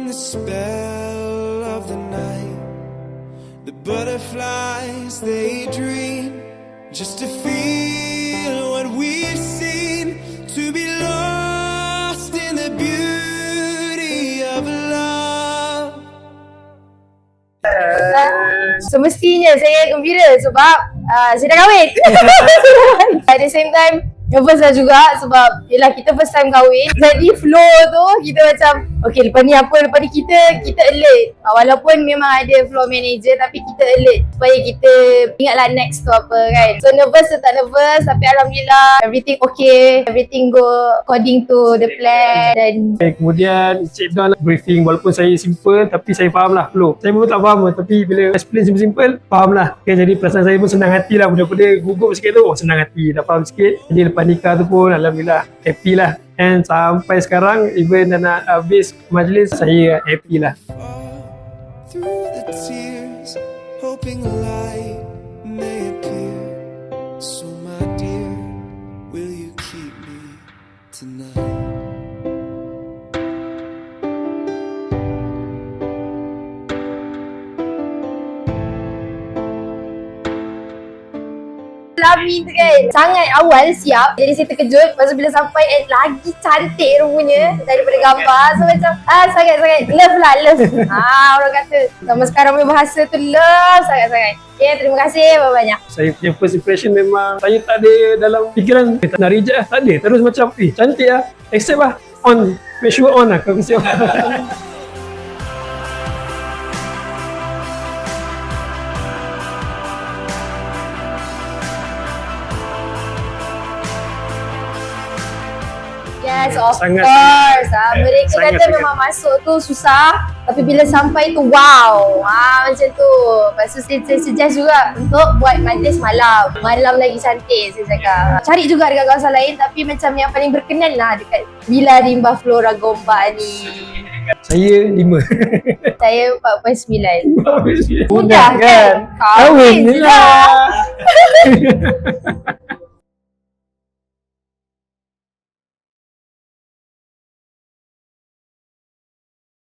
the spell of the night. The butterflies, they dream just to feel what we've seen, to be lost in the beauty of love. Semestinya saya gembira sebab saya dah kahwin. At the same time nervous lah juga sebab yelah kita first time kahwin. Jadi flow tu kita macam okay lepas ni apa, lepas ni kita alert. Walaupun memang ada flow manager tapi kita alert supaya kita ingatlah next tu apa kan. So nervous tu tak nervous tapi Alhamdulillah everything okay, everything go according to the plan. Dan kemudian Cik Don briefing, walaupun saya simple tapi saya faham lah flow. Saya memang tak faham tapi bila explain simple-simple faham lah. Okay, jadi perasaan saya pun senang hati lah. Benda-benda gugup sikit tu senang hati, dah faham sikit. Jadi lepas nikah tu pun Alhamdulillah happy lah. And sampai sekarang even dah nak habis majlis saya happy lah. Through the tears, hoping a light may appear. So my dear, will you keep me tonight? Amin tu kan sangat awal siap. Jadi saya terkejut. Lepas tu bila sampai lagi cantik rupanya daripada gambar. So macam sangat-sangat love lah, love. Orang kata sama sekarang punya bahasa tu love sangat-sangat. Okay, terima kasih banyak. Saya punya first impression memang saya tak ada dalam fikiran tak nak reject lah. Tak ada. Terus macam cantik lah. Accept lah. On. Make sure on lah. Kalau kasi on. Yes, of Sangat, course. Mereka sangat, kata sangat. memang masuk tu susah. Tapi bila sampai tu wow. Macam tu. Lepas tu saya suggest juga untuk buat majlis malam. Malam lagi cantik saya cakap. Cari juga dekat kawasan lain tapi macam yang paling berkenan lah dekat Villa Rimba Flora Gombak ni. Saya 5. Saya 4.9. Mudah Mudah kan? Kahwin je lah.